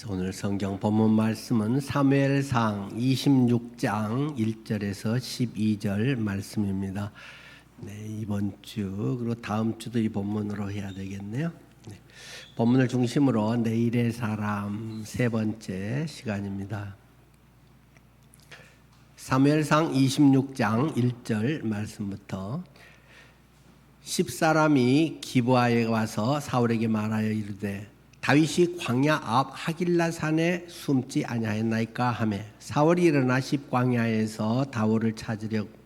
오늘 성경 본문 말씀은 사무엘상 26장 1절에서 12절 말씀입니다. 네, 이번 주 그리고 다음 주도 이 본문으로 해야 되겠네요. 네, 본문을 중심으로 내일의 사람 세 번째 시간입니다. 사무엘상 26장 1절 말씀부터 10사람이 기브아에 와서 사울에게 말하여 이르되 다윗이 광야 앞 하길라 산에 숨지 아니하였나이까 하매 사울이 일어나 십광야에서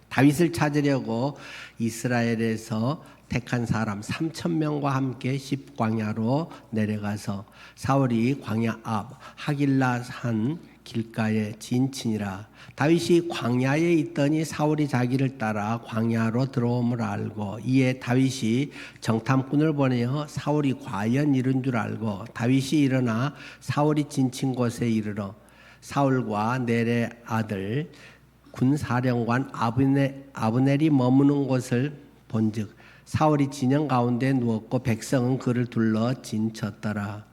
다윗을 찾으려고 이스라엘에서 택한 사람 3,000명과 함께 십광야로 내려가서 사울이 광야 앞 하길라 산 길가에 진친이라. 다윗이 광야에 있더니 사울이 자기를 따라 광야로 들어옴을 알고 이에 다윗이 정탐꾼을 보내어 사울이 과연 이른 줄 알고 다윗이 일어나 사울이 진친 곳에 이르러 사울과 넬의 아들 군사령관 아브넬이 머무는 곳을 본즉 사울이 진영 가운데 누웠고 백성은 그를 둘러 진쳤더라.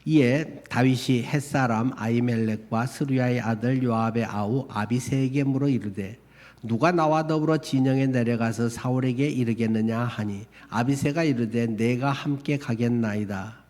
이에 다윗이 햇사람 아히멜렉과 스루야의 아들 요압의 아우 아비새에게 물어 이르되 누가 나와 더불어 진영에 내려가서 사울에게 이르겠느냐 하니 아비새가 이르되 내가 함께 가겠나이다.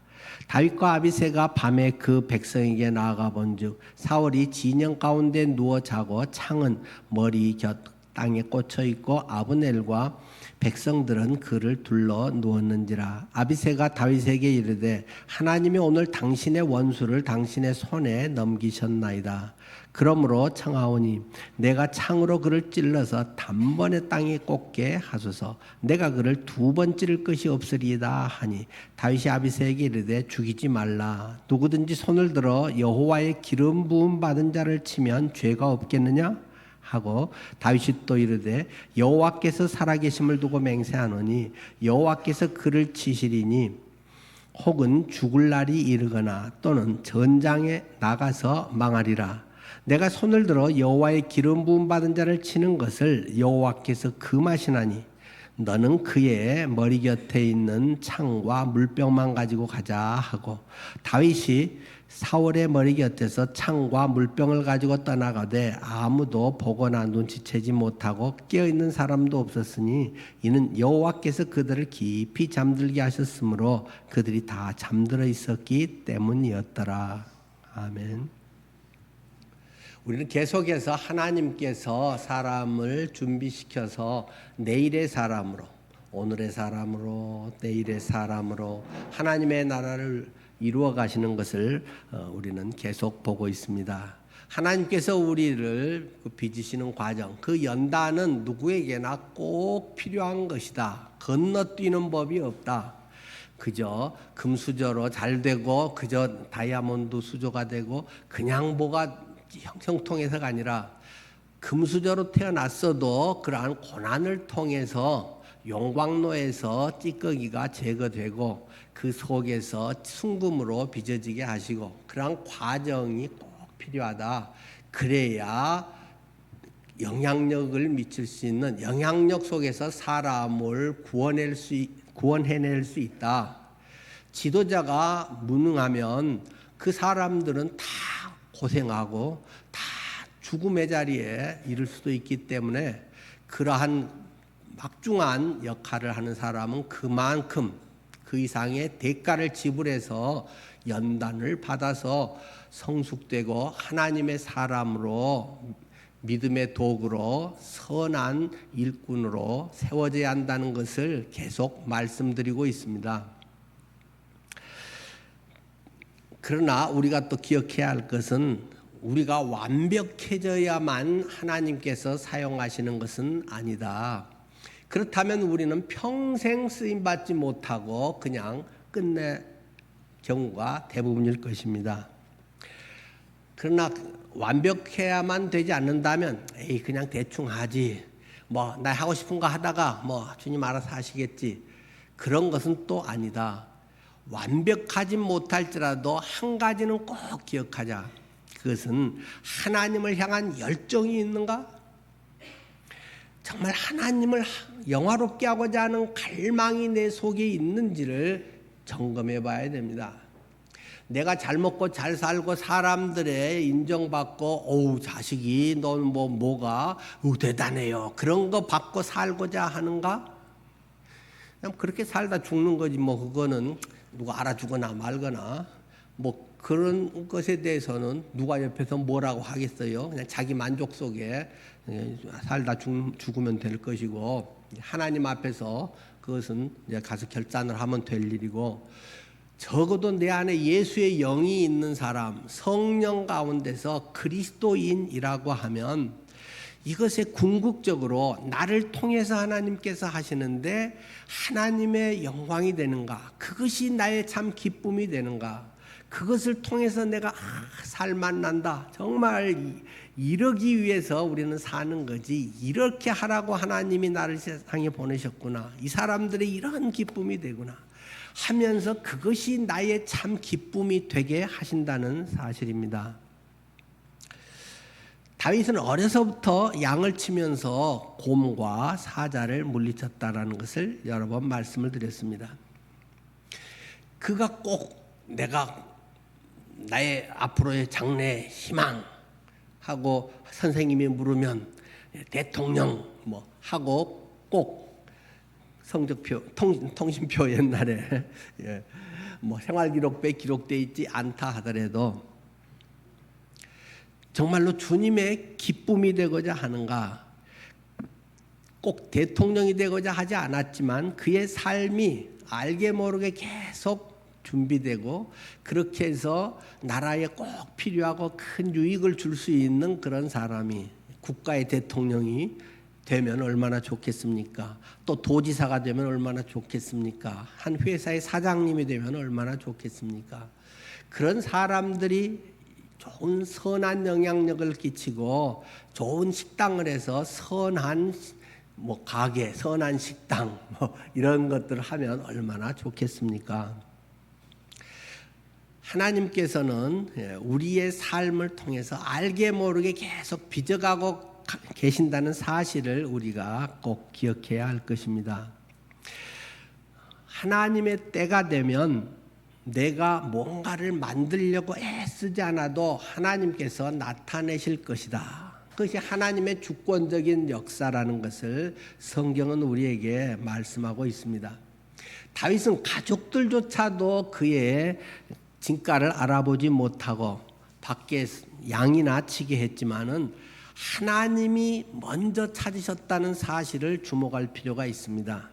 다윗과 아비새가 밤에 그 백성에게 나아가 본즉 사울이 진영 가운데 누워 자고 창은 머리 곁 땅에 꽂혀 있고 아브넬과 백성들은 그를 둘러 누웠는지라. 아비새가 다윗에게 이르되 하나님이 오늘 당신의 원수를 당신의 손에 넘기셨나이다. 그러므로 청하오니 내가 창으로 그를 찔러서 단번에 땅에 꽂게 하소서. 내가 그를 2번 찌를 것이 없으리이다 하니 다윗이 아비새에게 이르되 죽이지 말라. 누구든지 손을 들어 여호와의 기름 부음 받은 자를 치면 죄가 없겠느냐 하고 다윗이 또 이르되 여호와께서 살아계심을 두고 맹세하노니 여호와께서 그를 치시리니 혹은 죽을 날이 이르거나 또는 전장에 나가서 망하리라. 내가 손을 들어 여호와의 기름 부음 받은 자를 치는 것을 여호와께서 금하시나니 너는 그의 머리 곁에 있는 창과 물병만 가지고 가자 하고 다윗이 사울의 머리 곁에서 창과 물병을 가지고 떠나가되 아무도 보거나 눈치채지 못하고 깨어있는 사람도 없었으니 이는 여호와께서 그들을 깊이 잠들게 하셨으므로 그들이 다 잠들어 있었기 때문이었더라. 아멘. 우리는 계속해서 하나님께서 사람을 준비시켜서 내일의 사람으로, 오늘의 사람으로, 내일의 사람으로 하나님의 나라를 이루어 가시는 것을 우리는 계속 보고 있습니다. 하나님께서 우리를 빚으시는 과정, 그 연단은 누구에게나 꼭 필요한 것이다. 건너뛰는 법이 없다. 그저 금수저로 잘 되고 그저 다이아몬드 수조가 되고 그냥 뭐가 형통해서가 아니라 금수저로 태어났어도 그러한 고난을 통해서 용광로에서 찌꺼기가 제거되고 그 속에서 순금으로 빚어지게 하시고 그러한 과정이 꼭 필요하다. 그래야 영향력을 미칠 수 있는 영향력 속에서 사람을 구원해낼 수 있다. 지도자가 무능하면 그 사람들은 다 고생하고 다 죽음의 자리에 이를 수도 있기 때문에 그러한 막중한 역할을 하는 사람은 그만큼 그 이상의 대가를 지불해서 연단을 받아서 성숙되고 하나님의 사람으로 믿음의 도구로 선한 일꾼으로 세워져야 한다는 것을 계속 말씀드리고 있습니다. 그러나 우리가 또 기억해야 할 것은 우리가 완벽해져야만 하나님께서 사용하시는 것은 아니다. 그렇다면 우리는 평생 쓰임받지 못하고 그냥 끝낼 경우가 대부분일 것입니다. 그러나 완벽해야만 되지 않는다면 그냥 대충 하지. 나 하고 싶은 거 하다가 주님 알아서 하시겠지. 그런 것은 또 아니다. 완벽하지 못할지라도 한 가지는 꼭 기억하자. 그것은 하나님을 향한 열정이 있는가? 정말 하나님을 영화롭게 하고자 하는 갈망이 내 속에 있는지를 점검해 봐야 됩니다. 내가 잘 먹고 잘 살고 사람들의 인정받고 어우 자식이 넌 뭐가 대단해요. 그런 거 받고 살고자 하는가? 그냥 그렇게 살다 죽는 거지 뭐 그거는 누가 알아주거나 말거나 뭐 그런 것에 대해서는 누가 옆에서 뭐라고 하겠어요. 그냥 자기 만족 속에 살다 죽으면 될 것이고 하나님 앞에서 그것은 이제 가서 결단을 하면 될 일이고 적어도 내 안에 예수의 영이 있는 사람, 성령 가운데서 그리스도인이라고 하면 이것에 궁극적으로 나를 통해서 하나님께서 하시는데 하나님의 영광이 되는가? 그것이 나의 참 기쁨이 되는가? 그것을 통해서 내가 살만 난다. 정말 이러기 위해서 우리는 사는 거지. 이렇게 하라고 하나님이 나를 세상에 보내셨구나. 이 사람들의 이런 기쁨이 되구나. 하면서 그것이 나의 참 기쁨이 되게 하신다는 사실입니다. 다윗은 어려서부터 양을 치면서 곰과 사자를 물리쳤다라는 것을 여러 번 말씀을 드렸습니다. 그가 꼭 내가 나의 앞으로의 장래 희망하고 선생님이 물으면 대통령 뭐 하고 꼭 성적표 통신표 옛날에 뭐 생활기록부에 기록되어 있지 않다 하더라도 정말로 주님의 기쁨이 되고자 하는가? 꼭 대통령이 되고자 하지 않았지만 그의 삶이 알게 모르게 계속 준비되고 그렇게 해서 나라에 꼭 필요하고 큰 유익을 줄 수 있는 그런 사람이 국가의 대통령이 되면 얼마나 좋겠습니까? 또 도지사가 되면 얼마나 좋겠습니까? 한 회사의 사장님이 되면 얼마나 좋겠습니까? 그런 사람들이 좋은 선한 영향력을 끼치고 좋은 식당을 해서 선한 가게, 선한 식당 이런 것들을 하면 얼마나 좋겠습니까? 하나님께서는 우리의 삶을 통해서 알게 모르게 계속 빚어가고 계신다는 사실을 우리가 꼭 기억해야 할 것입니다. 하나님의 때가 되면 내가 뭔가를 만들려고 애쓰지 않아도 하나님께서 나타내실 것이다. 그것이 하나님의 주권적인 역사라는 것을 성경은 우리에게 말씀하고 있습니다. 다윗은 가족들조차도 그의 진가를 알아보지 못하고 밖에 양이나 치게 했지만은 하나님이 먼저 찾으셨다는 사실을 주목할 필요가 있습니다.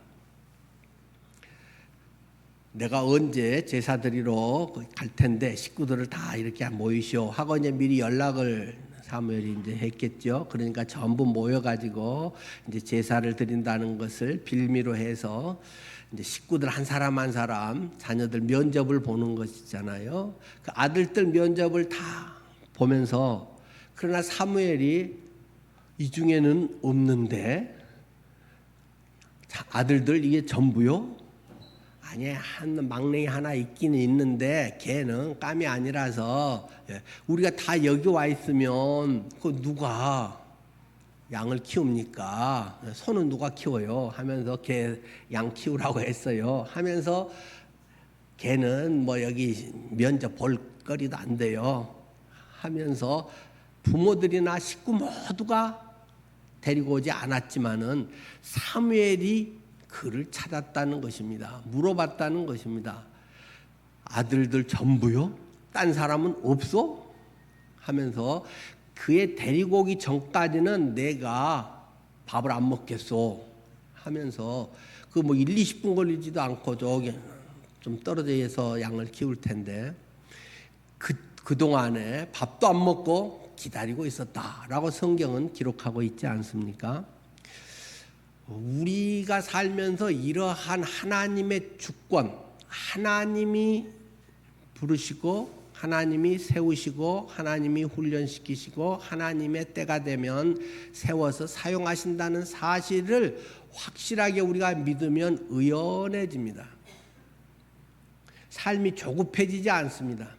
내가 언제 제사 드리러 갈 텐데 식구들을 다 이렇게 모이시오 하고 이제 미리 연락을 사무엘이 이제 했겠죠. 그러니까 전부 모여가지고 이제 제사를 드린다는 것을 빌미로 해서 이제 식구들 한 사람 한 사람 자녀들 면접을 보는 것이잖아요. 그 아들들 면접을 다 보면서 그러나 사무엘이 이 중에는 없는데 아들들 이게 전부요? 아니 한 막내이 하나 있기는 있는데 걔는 깜이 아니라서 우리가 다 여기 와 있으면 그 누가 양을 키웁니까? 소는 누가 키워요? 하면서 걔 양 키우라고 했어요. 하면서 걔는 뭐 여기 면접 볼 거리도 안 돼요. 하면서 부모들이나 식구 모두가 데리고 오지 않았지만은 사무엘이 그를 찾았다는 것입니다. 물어봤다는 것입니다. 아들들 전부요? 딴 사람은 없어? 하면서 그의 데리고 오기 전까지는 내가 밥을 안 먹겠소 하면서 그 뭐 1, 20분 걸리지도 않고 저기 좀 떨어져서 양을 키울 텐데 그동안에 밥도 안 먹고 기다리고 있었다라고 성경은 기록하고 있지 않습니까? 우리가 살면서 이러한 하나님의 주권, 하나님이 부르시고 하나님이 세우시고 하나님이 훈련시키시고 하나님의 때가 되면 세워서 사용하신다는 사실을 확실하게 우리가 믿으면 의연해집니다. 삶이 조급해지지 않습니다.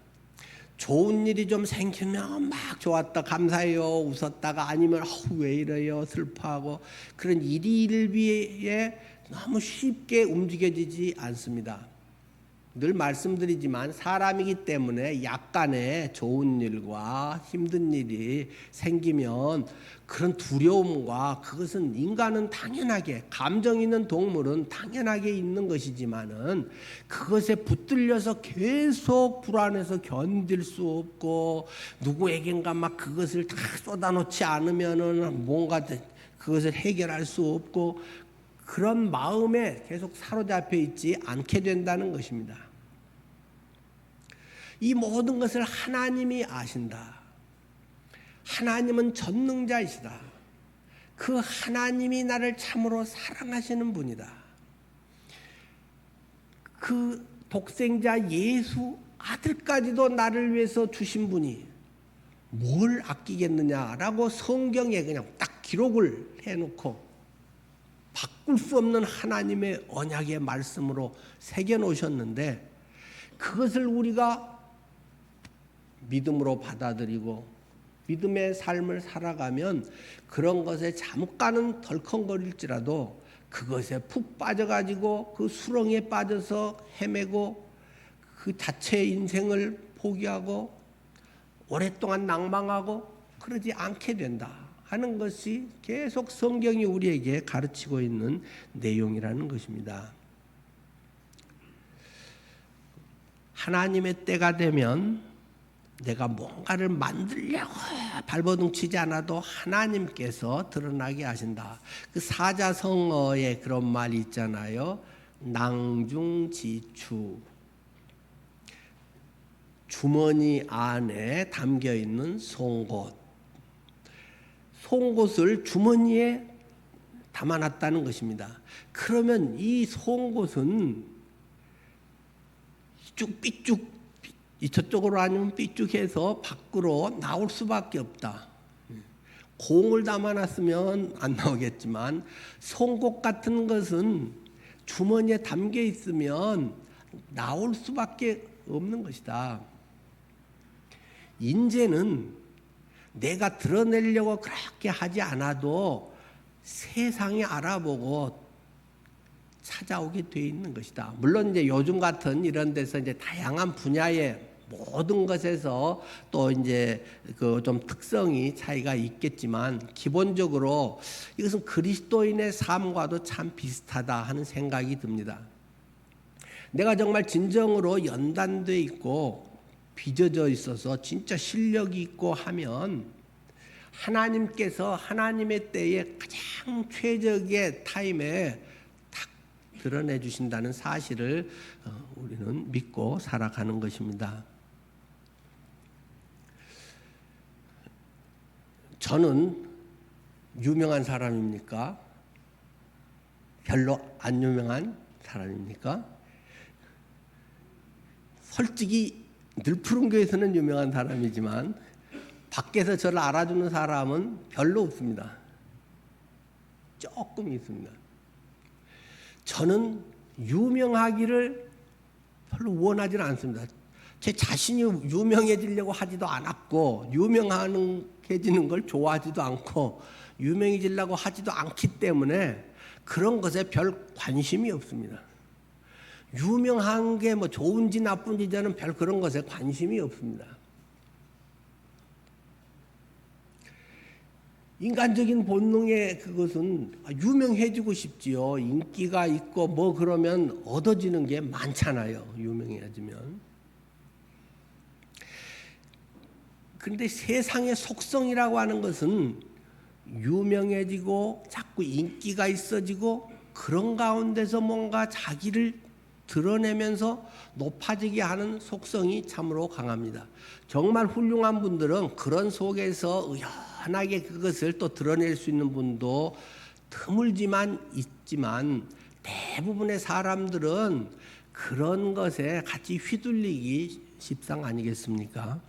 좋은 일이 좀 생기면 막 좋았다 감사해요 웃었다가 아니면 왜 이래요 슬퍼하고 그런 일일비에 너무 쉽게 움직여지지 않습니다. 늘 말씀드리지만 사람이기 때문에 약간의 좋은 일과 힘든 일이 생기면 그런 두려움과 그것은 인간은 당연하게 감정 있는 동물은 당연하게 있는 것이지만은 그것에 붙들려서 계속 불안해서 견딜 수 없고 누구에겐가 막 그것을 다 쏟아놓지 않으면은 뭔가 그것을 해결할 수 없고 그런 마음에 계속 사로잡혀 있지 않게 된다는 것입니다. 이 모든 것을 하나님이 아신다. 하나님은 전능자이시다. 그 하나님이 나를 참으로 사랑하시는 분이다. 그 독생자 예수 아들까지도 나를 위해서 주신 분이 뭘 아끼겠느냐라고 성경에 그냥 딱 기록을 해놓고 바꿀 수 없는 하나님의 언약의 말씀으로 새겨놓으셨는데 그것을 우리가 믿음으로 받아들이고 믿음의 삶을 살아가면 그런 것에 잠깐은 덜컹거릴지라도 그것에 푹 빠져가지고 그 수렁에 빠져서 헤매고 그 자체의 인생을 포기하고 오랫동안 낭망하고 그러지 않게 된다 하는 것이 계속 성경이 우리에게 가르치고 있는 내용이라는 것입니다. 하나님의 때가 되면 내가 뭔가를 만들려고 발버둥치지 않아도 하나님께서 드러나게 하신다. 그 사자성어에 그런 말이 있잖아요. 낭중지추. 주머니 안에 담겨 있는 송곳. 송곳을 주머니에 담아놨다는 것입니다. 그러면 이 송곳은 삐쭉 저쪽으로 아니면 삐쭉해서 밖으로 나올 수밖에 없다. 공을 담아놨으면 안 나오겠지만 송곳 같은 것은 주머니에 담겨 있으면 나올 수밖에 없는 것이다. 인재는 내가 드러내려고 그렇게 하지 않아도 세상이 알아보고 찾아오게 돼 있는 것이다. 물론 이제 요즘 같은 이런 데서 이제 다양한 분야의 모든 것에서 또 이제 그 좀 특성이 차이가 있겠지만 기본적으로 이것은 그리스도인의 삶과도 참 비슷하다 하는 생각이 듭니다. 내가 정말 진정으로 연단돼 있고 빚어져 있어서 진짜 실력이 있고 하면 하나님께서 하나님의 때에 가장 최적의 타임에 딱 드러내 주신다는 사실을 우리는 믿고 살아가는 것입니다. 저는 유명한 사람입니까? 별로 안 유명한 사람입니까? 솔직히 늘푸른교에서는 유명한 사람이지만 밖에서 저를 알아주는 사람은 별로 없습니다. 조금 있습니다. 저는 유명하기를 별로 원하지는 않습니다. 제 자신이 유명해지려고 하지도 않았고 유명해지는 걸 좋아하지도 않고 유명해지려고 하지도 않기 때문에 그런 것에 별 관심이 없습니다. 유명한 게 뭐 좋은지 나쁜지 저는 별 그런 것에 관심이 없습니다. 인간적인 본능의 그것은 유명해지고 싶지요. 인기가 있고 뭐 그러면 얻어지는 게 많잖아요. 유명해지면. 그런데 세상의 속성이라고 하는 것은 유명해지고 자꾸 인기가 있어지고 그런 가운데서 뭔가 자기를 드러내면서 높아지게 하는 속성이 참으로 강합니다. 정말 훌륭한 분들은 그런 속에서 의연하게 그것을 또 드러낼 수 있는 분도 드물지만 있지만 대부분의 사람들은 그런 것에 같이 휘둘리기 십상 아니겠습니까?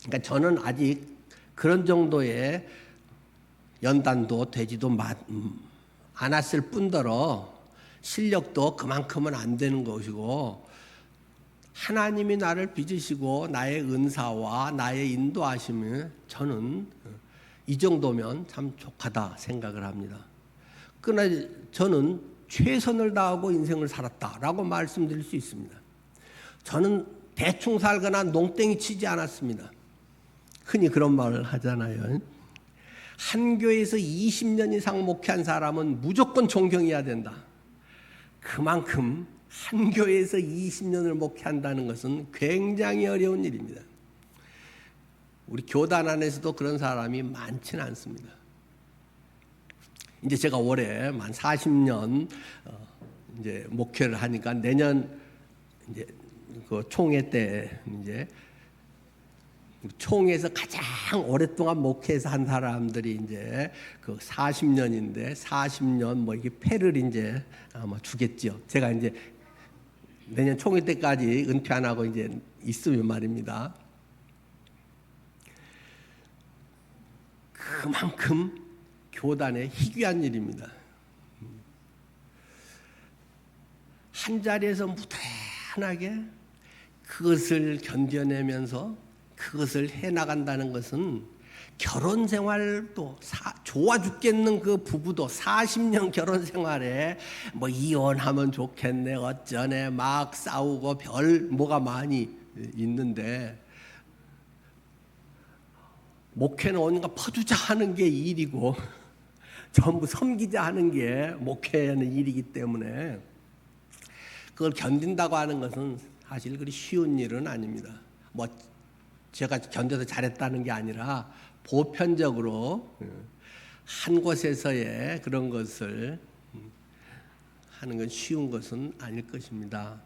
그러니까 저는 아직 그런 정도의 연단도 되지도 않았을 뿐더러 실력도 그만큼은 안 되는 것이고 하나님이 나를 빚으시고 나의 은사와 나의 인도하심을 저는 이 정도면 참 족하다 생각을 합니다. 그러나 저는 최선을 다하고 인생을 살았다라고 말씀드릴 수 있습니다. 저는 대충 살거나 농땡이 치지 않았습니다. 흔히 그런 말을 하잖아요. 한 교회에서 20년 이상 목회한 사람은 무조건 존경해야 된다. 그만큼 한 교회에서 20년을 목회한다는 것은 굉장히 어려운 일입니다. 우리 교단 안에서도 그런 사람이 많지는 않습니다. 이제 제가 올해 만 40년 이제 목회를 하니까 내년 이제 그 총회 때 이제 총회에서 가장 오랫동안 목회해서 한 사람들이 이제 그 40년인데 40년 뭐 이게 패를 이제 아마 주겠죠. 제가 이제 내년 총회 때까지 은퇴 안 하고 이제 있으면 말입니다. 그만큼 교단의 희귀한 일입니다. 한 자리에서 무난하게 그것을 견뎌내면서 그것을 해나간다는 것은 결혼 생활도 좋아 죽겠는 그 부부도 40년 결혼 생활에 뭐 이혼하면 좋겠네 어쩌네 막 싸우고 별 뭐가 많이 있는데 목회는 어딘가 퍼주자 하는 게 일이고 전부 섬기자 하는 게 목회하는 일이기 때문에 그걸 견딘다고 하는 것은 사실 그리 쉬운 일은 아닙니다. 뭐 제가 견뎌서 잘했다는 게 아니라 보편적으로 한 곳에서의 그런 것을 하는 건 쉬운 것은 아닐 것입니다.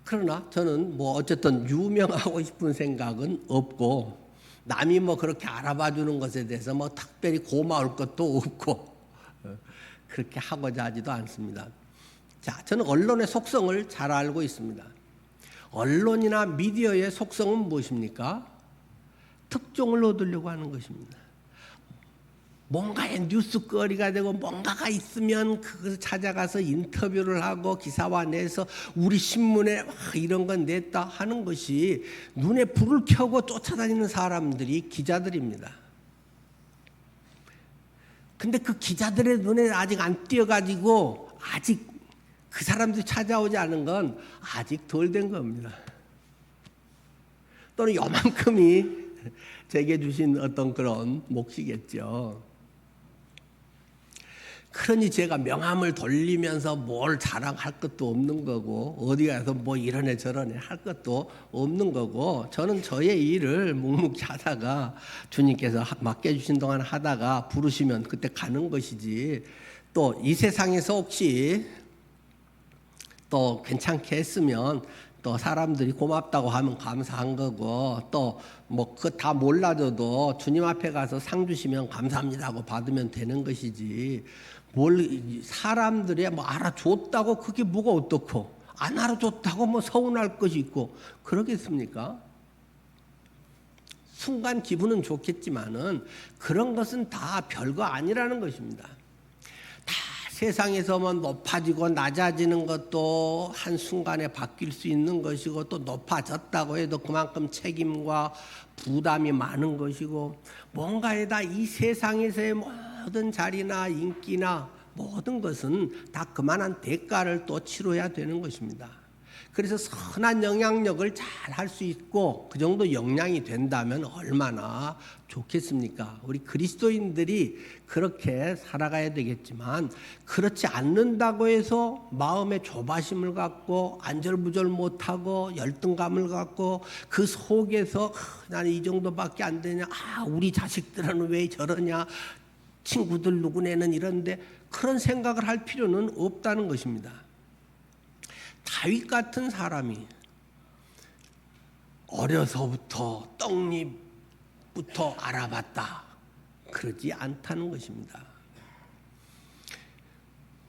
그러나 저는 뭐 어쨌든 유명하고 싶은 생각은 없고 남이 뭐 그렇게 알아봐 주는 것에 대해서 뭐 특별히 고마울 것도 없고 그렇게 하고자 하지도 않습니다. 자, 저는 언론의 속성을 잘 알고 있습니다. 언론이나 미디어의 속성은 무엇입니까? 특종을 얻으려고 하는 것입니다. 뭔가의 뉴스거리가 되고 뭔가가 있으면 그것을 찾아가서 인터뷰를 하고 기사화내서 우리 신문에 이런 건 냈다 하는 것이 눈에 불을 켜고 쫓아다니는 사람들이 기자들입니다. 근데 그 기자들의 눈에 아직 안 띄어가지고 아직 그 사람들이 찾아오지 않은 건 아직 덜 된 겁니다. 또는 요만큼이 제게 주신 어떤 그런 몫이겠죠. 그러니 제가 명함을 돌리면서 뭘 자랑할 것도 없는 거고 어디 가서 뭐 이러네 저러네 할 것도 없는 거고 저는 저의 일을 묵묵히 하다가 주님께서 맡겨주신 동안 하다가 부르시면 그때 가는 것이지 또 이 세상에서 혹시 또 괜찮게 했으면 또 사람들이 고맙다고 하면 감사한 거고 또 뭐 그거 다 몰라줘도 주님 앞에 가서 상 주시면 감사합니다 하고 받으면 되는 것이지 뭘 사람들이 뭐 알아줬다고 그게 뭐가 어떻고 안 알아줬다고 뭐 서운할 것이 있고 그러겠습니까? 순간 기분은 좋겠지만은 그런 것은 다 별거 아니라는 것입니다. 세상에서만 높아지고 낮아지는 것도 한순간에 바뀔 수 있는 것이고 또 높아졌다고 해도 그만큼 책임과 부담이 많은 것이고 뭔가에다 이 세상에서의 모든 자리나 인기나 모든 것은 다 그만한 대가를 또 치러야 되는 것입니다. 그래서 선한 영향력을 잘 할 수 있고 그 정도 역량이 된다면 얼마나 좋겠습니까? 우리 그리스도인들이 그렇게 살아가야 되겠지만 그렇지 않는다고 해서 마음의 조바심을 갖고 안절부절 못하고 열등감을 갖고 그 속에서 나는 이 정도밖에 안 되냐 우리 자식들은 왜 저러냐 친구들 누구네는 이런데 그런 생각을 할 필요는 없다는 것입니다. 다윗 같은 사람이 어려서부터 떡잎부터 알아봤다 그러지 않다는 것입니다.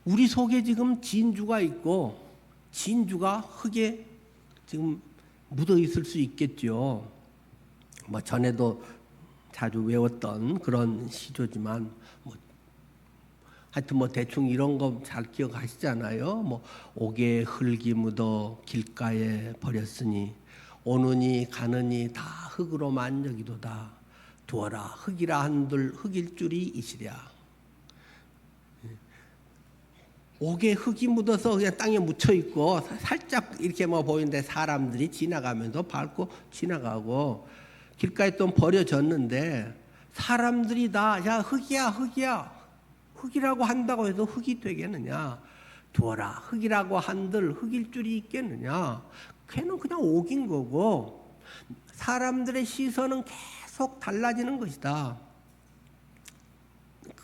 우리 속에 지금 진주가 있고 진주가 흙에 지금 묻어 있을 수 있겠죠. 뭐 전에도 자주 외웠던 그런 시조지만 하여튼 뭐 대충 이런 거 잘 기억하시잖아요. 뭐 옥에 흙이 묻어 길가에 버렸으니 오느니 가느니 다 흙으로만 여기도다. 두어라 흙이라 한들 흙일 줄이 이시랴. 옥에 흙이 묻어서 그냥 땅에 묻혀 있고 살짝 이렇게 뭐 보이는데 사람들이 지나가면서 밟고 지나가고 길가에 또 버려졌는데 사람들이 다 야 흙이야 흙이야 흙이라고 한다고 해서 흙이 되겠느냐? 두어라 흙이라고 한들 흙일 줄이 있겠느냐? 걔는 그냥 옥인 거고 사람들의 시선은 계속 달라지는 것이다.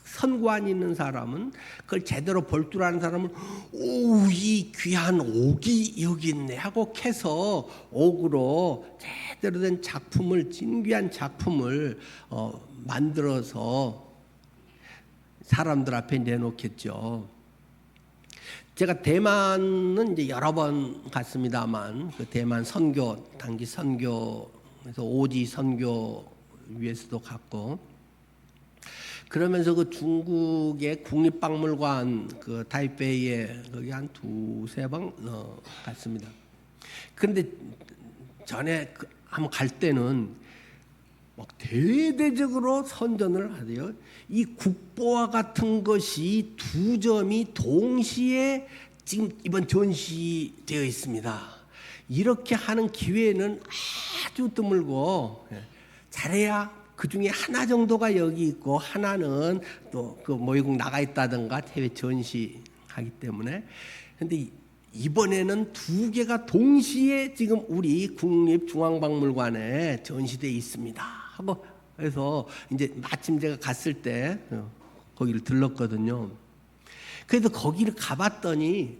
선관 있는 사람은 그걸 제대로 볼 줄 아는 사람은 오, 이 귀한 옥이 여기 있네 하고 캐서 옥으로 제대로 된 작품을 진귀한 작품을 만들어서 사람들 앞에 내놓겠죠. 제가 대만은 이제 여러 번 갔습니다만 그 대만 선교 단기 선교에서 오지 선교 위해서도 갔고 그러면서 그 중국의 국립박물관 그 타이베이에 거기 한 두세 번 갔습니다. 그런데 전에 한번 갈 때는 막 대대적으로 선전을 하대요. 이 국보와 같은 것이 두 점이 동시에 지금 이번 전시되어 있습니다. 이렇게 하는 기회는 아주 드물고 잘해야 그 중에 하나 정도가 여기 있고 하나는 또 그 모의국 나가 있다든가 해외 전시하기 때문에 근데 이번에는 두 개가 동시에 지금 우리 국립중앙박물관에 전시되어 있습니다 하고 해서 이제 마침 제가 갔을 때 거기를 들렀거든요. 그래서 거기를 가봤더니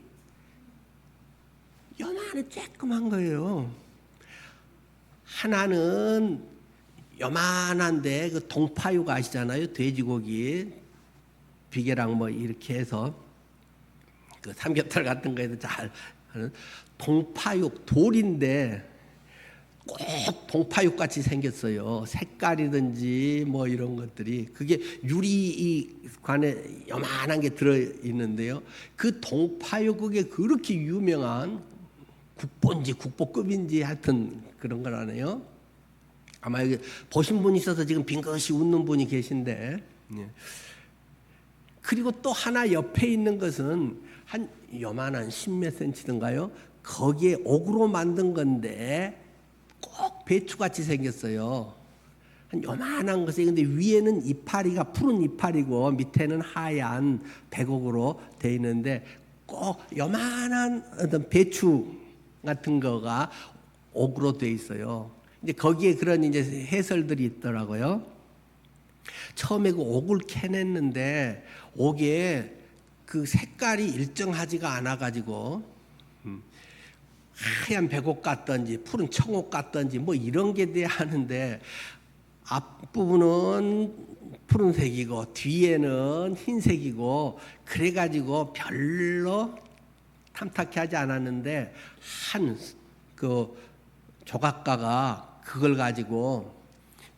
요만한 쬐끄만 거예요. 하나는 요만한데 그 동파육 아시잖아요. 돼지고기 비계랑 뭐 이렇게 해서 그 삼겹살 같은 거에도 잘 하는 동파육 돌인데 꼭 동파육 같이 생겼어요. 색깔이든지 뭐 이런 것들이 그게 유리관에 요만한 게 들어 있는데요. 그 동파육 그게 그렇게 유명한 국보인지 국보급인지 하여튼 그런 거라네요. 아마 여기 보신 분이 있어서 지금 빙긋이 웃는 분이 계신데 그리고 또 하나 옆에 있는 것은 한 요만한 10몇 센치든가요. 거기에 옥으로 만든 건데 꼭 배추같이 생겼어요. 한 요만한 것에 근데 위에는 이파리가 푸른 이파리고 밑에는 하얀 백옥으로 되어 있는데 꼭 요만한 어떤 배추 같은 거가 옥으로 되어 있어요. 이제 거기에 그런 이제 해설들이 있더라고요. 처음에 그 옥을 캐냈는데 옥에 그 색깔이 일정하지가 않아 가지고 하얀 백옥 같던지 푸른 청옥 같던지 뭐 이런 게 돼야 하는데 앞부분은 푸른색이고 뒤에는 흰색이고 그래가지고 별로 탐탁해 하지 않았는데 한 그 조각가가 그걸 가지고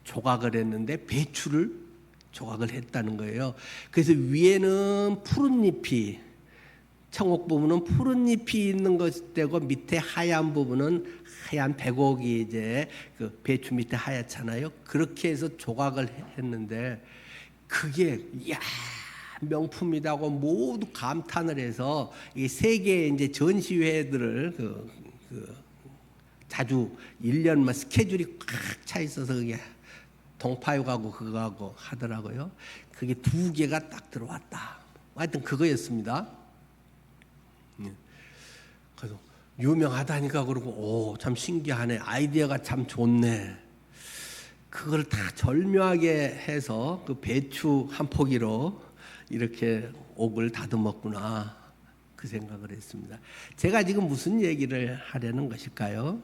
조각을 했는데 배추를 조각을 했다는 거예요. 그래서 위에는 푸른 잎이 청옥 부분은 푸른 잎이 있는 것이 되고 밑에 하얀 부분은 하얀 백옥이 이제 그 배추 밑에 하얗잖아요. 그렇게 해서 조각을 했는데 그게 이야 명품이라고 모두 감탄을 해서 이 세계 이제 전시회들을 자주 1년만 스케줄이 꽉 차 있어서 그게 동파육하고 그거하고 하더라고요. 그게 두 개가 딱 들어왔다. 하여튼 그거였습니다. 그래서 유명하다니까 그러고 오, 참 신기하네. 아이디어가 참 좋네. 그걸 다 절묘하게 해서 그 배추 한 포기로 이렇게 옥을 다듬었구나. 그 생각을 했습니다. 제가 지금 무슨 얘기를 하려는 것일까요?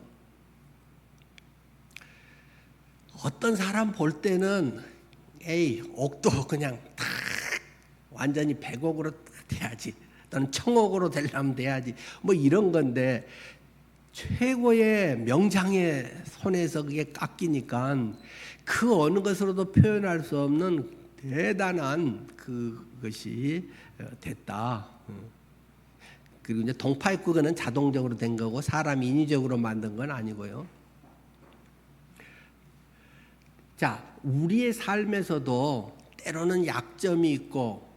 어떤 사람 볼 때는 에이 옥도 그냥 다 완전히 백옥으로 돼야지 또는 청옥으로 되려면 돼야지 뭐 이런 건데 최고의 명장의 손에서 그게 깎이니까 그 어느 것으로도 표현할 수 없는 대단한 그것이 됐다. 그리고 이제 동파육 그거는 자동적으로 된 거고 사람이 인위적으로 만든 건 아니고요. 자, 우리의 삶에서도 때로는 약점이 있고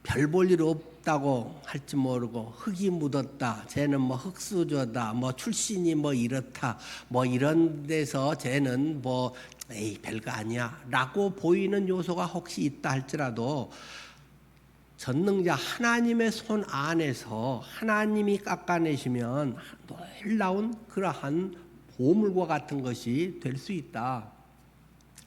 별 볼 일 없다고 할지 모르고 흙이 묻었다. 쟤는 뭐 흙수저다. 뭐 출신이 뭐 이렇다. 뭐 이런 데서 쟤는 뭐 에이 별거 아니야라고 보이는 요소가 혹시 있다 할지라도 전능자 하나님의 손 안에서 하나님이 깎아내시면 놀라운 그러한 보물과 같은 것이 될 수 있다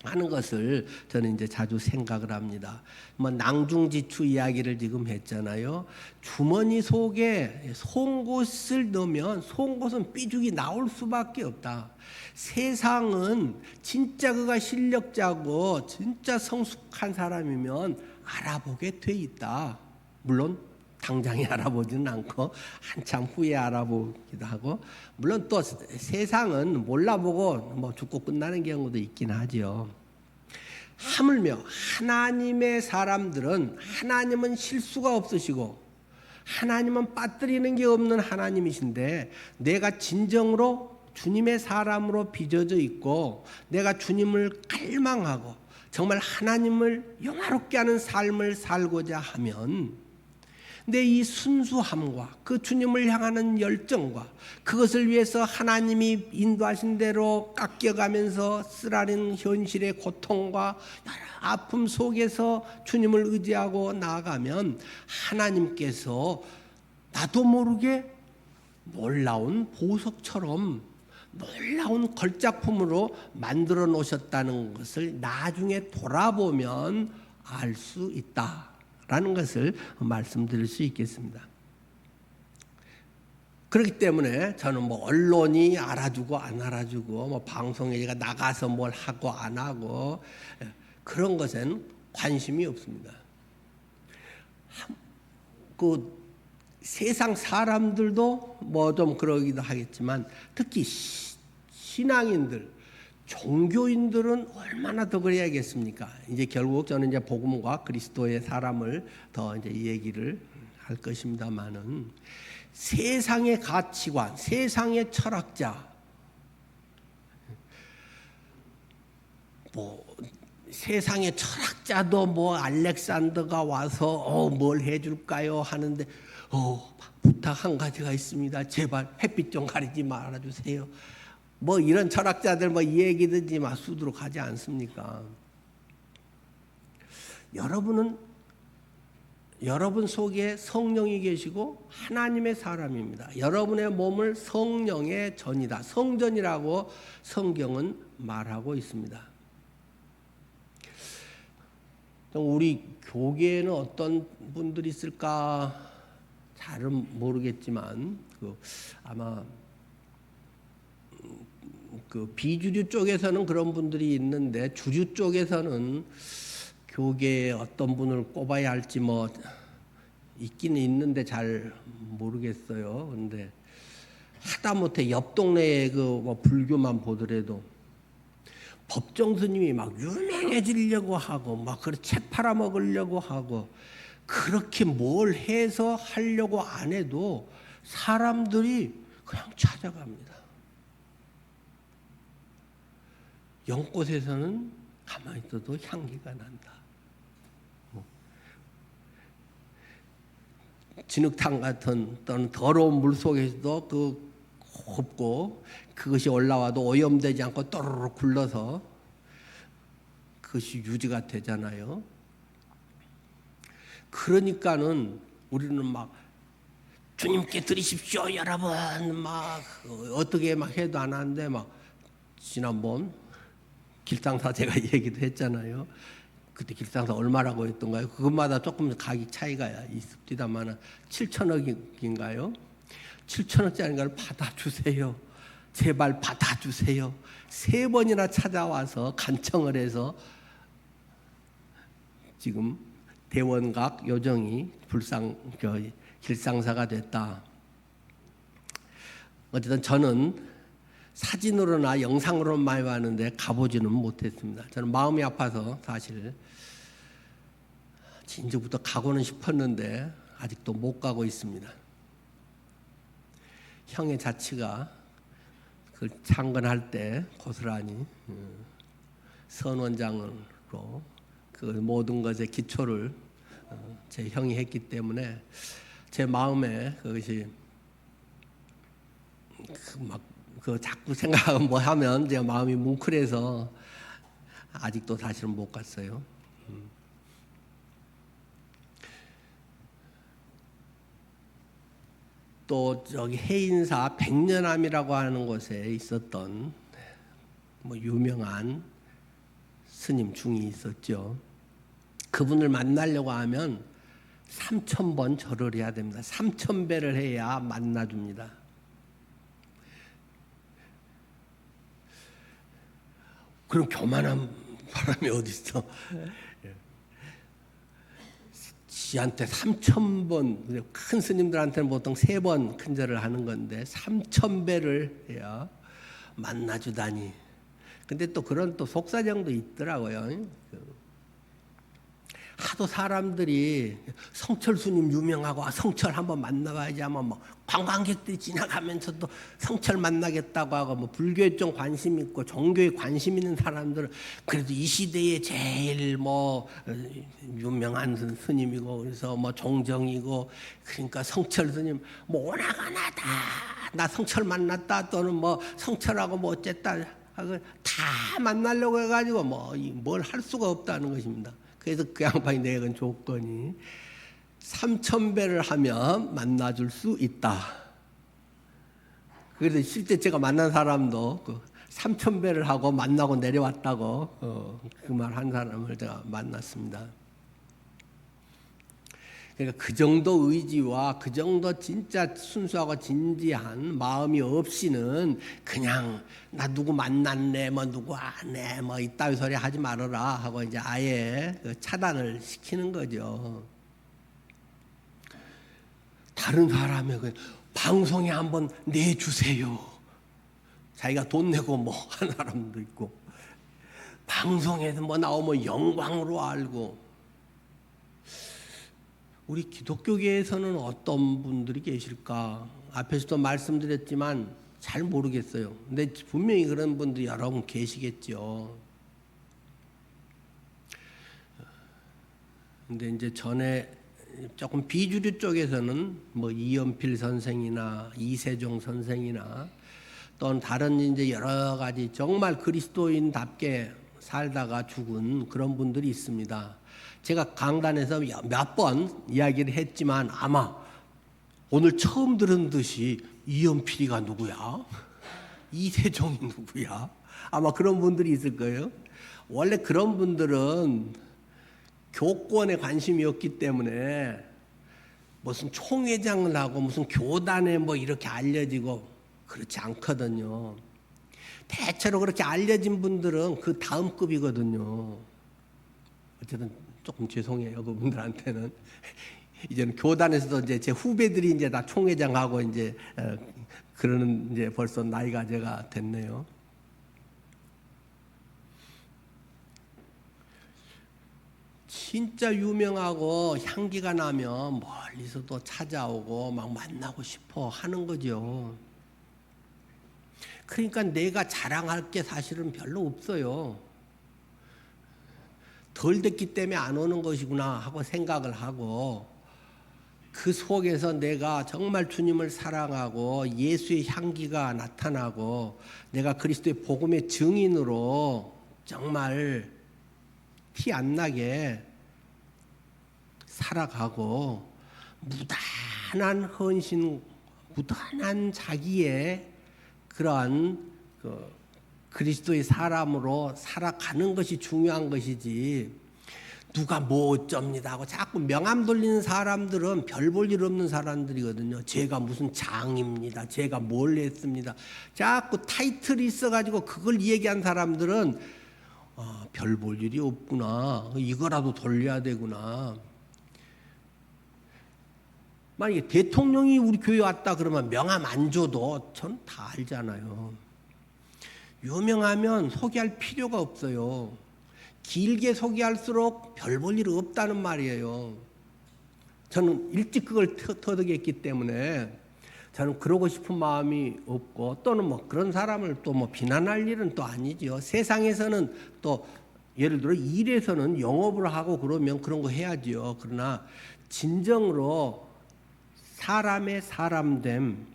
하는 것을 저는 이제 자주 생각을 합니다. 뭐 낭중지추 이야기를 지금 했잖아요. 주머니 속에 송곳을 넣으면 송곳은 삐죽이 나올 수밖에 없다. 세상은 진짜 그가 실력자고 진짜 성숙한 사람이면 알아보게 돼 있다. 물론 당장에 알아보지는 않고 한참 후에 알아보기도 하고, 물론 또 세상은 몰라보고 뭐 죽고 끝나는 경우도 있긴 하지요. 하물며 하나님의 사람들은 하나님은 실수가 없으시고 하나님은 빠뜨리는 게 없는 하나님이신데, 내가 진정으로 주님의 사람으로 빚어져 있고 내가 주님을 갈망하고 정말 하나님을 영화롭게 하는 삶을 살고자 하면 내 이 순수함과 그 주님을 향하는 열정과 그것을 위해서 하나님이 인도하신 대로 깎여가면서 쓰라린 현실의 고통과 여러 아픔 속에서 주님을 의지하고 나아가면 하나님께서 나도 모르게 놀라운 보석처럼 놀라운 걸작품으로 만들어 놓으셨다는 것을 나중에 돌아보면 알 수 있다라는 것을 말씀드릴 수 있겠습니다. 그렇기 때문에 저는 뭐 언론이 알아주고 안 알아주고 뭐 방송에 제가 나가서 뭘 하고 안 하고 그런 것엔 관심이 없습니다. 그 세상 사람들도 뭐 좀 그러기도 하겠지만 특히 신앙인들, 종교인들은 얼마나 더 그래야겠습니까? 이제 결국 저는 이제 복음과 그리스도의 사람을 더 이제 얘기를 할 것입니다만은, 세상의 가치관, 세상의 철학자, 뭐 세상의 철학자도 뭐 알렉산더가 와서 뭘 해줄까요 하는데 부탁 한 가지가 있습니다. 제발 햇빛 좀 가리지 말아주세요. 뭐 이런 철학자들 뭐 이 얘기 듣지 마수도록 하지 않습니까? 여러분은 여러분 속에 성령이 계시고 하나님의 사람입니다. 여러분의 몸을 성령의 전이다, 성전이라고 성경은 말하고 있습니다. 우리 교계에는 어떤 분들이 있을까 잘은 모르겠지만 아마 그 비주류 쪽에서는 그런 분들이 있는데, 주류 쪽에서는 교계에 어떤 분을 꼽아야 할지 뭐 있기는 있는데 잘 모르겠어요. 근데 하다못해 옆 동네에 그 뭐 불교만 보더라도 법정 스님이 막 유명해지려고 하고 막 그런 책 팔아먹으려고 하고 그렇게 뭘 해서 하려고 안 해도 사람들이 그냥 찾아갑니다. 연꽃에서는 가만히 있어도 향기가 난다. 진흙탕 같은 또는 더러운 물 속에서도 그 곱고 그것이 올라와도 오염되지 않고 또르르 굴러서 그것이 유지가 되잖아요. 그러니까는 우리는 막 주님께 드리십시오 여러분 막 어떻게 막 해도 안 하는데, 막 지난번 길상사 제가 얘기도 했잖아요. 그때 길상사 얼마라고 했던가요? 그것마다 조금 가격 차이가 있습니다만 7천억인가요? 7천억짜리를 받아주세요. 제발 받아주세요. 3번이나 찾아와서 간청을 해서 지금 대원각 요정이 길상사가 됐다. 어쨌든 저는 사진으로나 영상으로는 많이 봤는데 가보지는 못했습니다. 저는 마음이 아파서 사실 진주부터 가고는 싶었는데 아직도 못 가고 있습니다. 형의 자치가 그 창건할 때 고스란히 선원장으로 그 모든 것의 기초를 제 형이 했기 때문에 제 마음에 그것이 그 자꾸 생각 뭐 하면 제 마음이 뭉클해서 아직도 다시는 못 갔어요. 또 저기 해인사 백년암이라고 하는 곳에 있었던 뭐 유명한 스님 중이 있었죠. 그분을 만나려고 하면 3,000번 절을 해야 됩니다. 3,000배를 해야 만나줍니다. 그럼 교만한 사람이 어디 있어? 지한테 3,000번, 큰 스님들한테는 보통 3번 큰절을 하는 건데 3,000배를 해야 만나주다니. 근데 또 그런 또 속사정도 있더라고요. 하도 사람들이 성철 스님 유명하고 성철 한번 만나봐야지 하면 뭐 관광객들이 지나가면서도 성철 만나겠다고 하고 뭐 불교에 좀 관심 있고 종교에 관심 있는 사람들은 그래도 이 시대에 제일 뭐 유명한 스님이고 그래서 뭐 종정이고 그러니까 성철 스님 뭐 오나가나다 나 성철 만났다 또는 뭐 성철하고 뭐 어쨌다 하고 다 만나려고 해가지고 뭐 뭘 할 수가 없다는 것입니다. 그래서 그 양반이 내건 조건이 3,000배를 하면 만나줄 수 있다. 그래서 실제 제가 만난 사람도 3,000배를 하고 만나고 내려왔다고 그 말 한 사람을 제가 만났습니다. 그러니까 그 정도 의지와 그 정도 진짜 순수하고 진지한 마음이 없이는 그냥 나 누구 만났네 뭐 누구 아네 뭐 이따위 소리 하지 말아라 하고 이제 아예 차단을 시키는 거죠. 다른 사람의 방송에 한번 내주세요. 자기가 돈 내고 뭐 한 사람도 있고 방송에서 뭐 나오면 영광으로 알고. 우리 기독교계에서는 어떤 분들이 계실까? 앞에서도 말씀드렸지만 잘 모르겠어요. 근데 분명히 그런 분들이 여러분 계시겠죠. 근데 이제 전에 조금 비주류 쪽에서는 뭐 이연필 선생이나 이세종 선생이나 또는 다른 이제 여러 가지 정말 그리스도인답게 살다가 죽은 그런 분들이 있습니다. 제가 강단에서 몇 번 이야기를 했지만 아마 오늘 처음 들은 듯이 이연필이가 누구야? 이세종이 누구야? 아마 그런 분들이 있을 거예요. 원래 그런 분들은 교권에 관심이 없기 때문에 무슨 총회장을 하고 무슨 교단에 뭐 이렇게 알려지고 그렇지 않거든요. 대체로 그렇게 알려진 분들은 그 다음 급이거든요. 어쨌든 조금 죄송해요 그분들한테는. 이제는 교단에서도 이제 제 후배들이 이제 다 총회장하고 이제 그러는 이제 벌써 나이가 제가 됐네요. 진짜 유명하고 향기가 나면 멀리서도 찾아오고 막 만나고 싶어 하는 거죠. 그러니까 내가 자랑할 게 사실은 별로 없어요. 덜 됐기 때문에 안 오는 것이구나 하고 생각을 하고 그 속에서 내가 정말 주님을 사랑하고 예수의 향기가 나타나고 내가 그리스도의 복음의 증인으로 정말 티 안 나게 살아가고 무단한 헌신, 무단한 자기의 그러한 그리스도의 사람으로 살아가는 것이 중요한 것이지 누가 뭐 어쩝니다 하고 자꾸 명함 돌리는 사람들은 별 볼 일 없는 사람들이거든요. 제가 무슨 장입니다. 제가 뭘 했습니다. 자꾸 타이틀이 있어가지고 그걸 얘기한 사람들은 별 볼 일이 없구나. 이거라도 돌려야 되구나. 만약에 대통령이 우리 교회 왔다 그러면 명함 안 줘도 전 다 알잖아요. 유명하면 소개할 필요가 없어요. 길게 소개할수록 별 볼 일 없다는 말이에요. 저는 일찍 그걸 터득했기 때문에 저는 그러고 싶은 마음이 없고 또는 뭐 그런 사람을 또 뭐 비난할 일은 또 아니지요. 세상에서는 또 예를 들어 일에서는 영업을 하고 그러면 그런 거 해야지요. 그러나 진정으로 사람의 사람됨,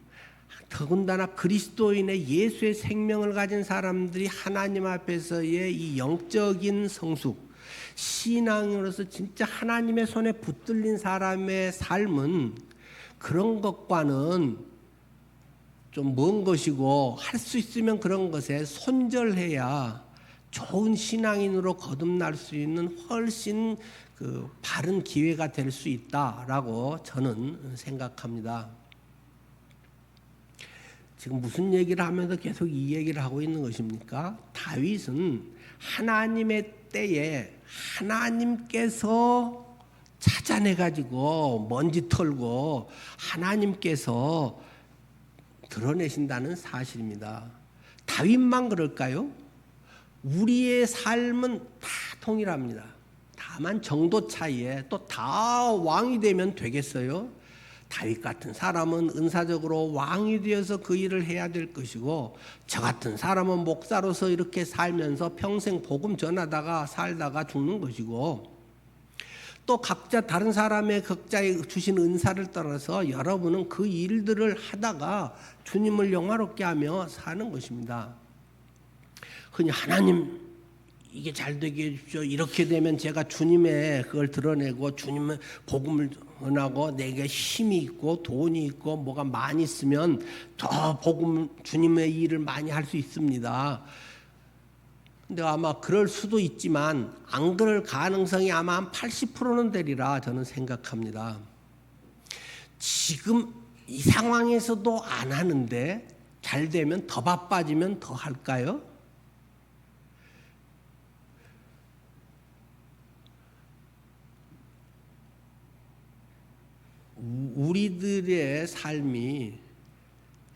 더군다나 그리스도인의 예수의 생명을 가진 사람들이 하나님 앞에서의 이 영적인 성숙, 신앙으로서 진짜 하나님의 손에 붙들린 사람의 삶은 그런 것과는 좀 먼 것이고, 할 수 있으면 그런 것에 손절해야 좋은 신앙인으로 거듭날 수 있는 훨씬 바른 기회가 될 수 있다라고 저는 생각합니다. 지금 무슨 얘기를 하면서 계속 이 얘기를 하고 있는 것입니까? 다윗은 하나님의 때에 하나님께서 찾아내가지고 먼지 털고 하나님께서 드러내신다는 사실입니다. 다윗만 그럴까요? 우리의 삶은 다 동일합니다. 다만 정도 차이에 또 다 왕이 되면 되겠어요? 다윗 같은 사람은 은사적으로 왕이 되어서 그 일을 해야 될 것이고, 저 같은 사람은 목사로서 이렇게 살면서 평생 복음 전하다가 살다가 죽는 것이고, 또 각자 다른 사람의 각자의 주신 은사를 따라서 여러분은 그 일들을 하다가 주님을 영화롭게 하며 사는 것입니다. 흔히 하나님 이게 잘 되게 해주십시오. 이렇게 되면 제가 주님의 그걸 드러내고 주님의 복음을 전하고 내게 힘이 있고 돈이 있고 뭐가 많이 있으면 더 복음 주님의 일을 많이 할 수 있습니다. 근데 아마 그럴 수도 있지만 안 그럴 가능성이 아마 한 80%는 되리라 저는 생각합니다. 지금 이 상황에서도 안 하는데 잘 되면 더 바빠지면 더 할까요? 우리들의 삶이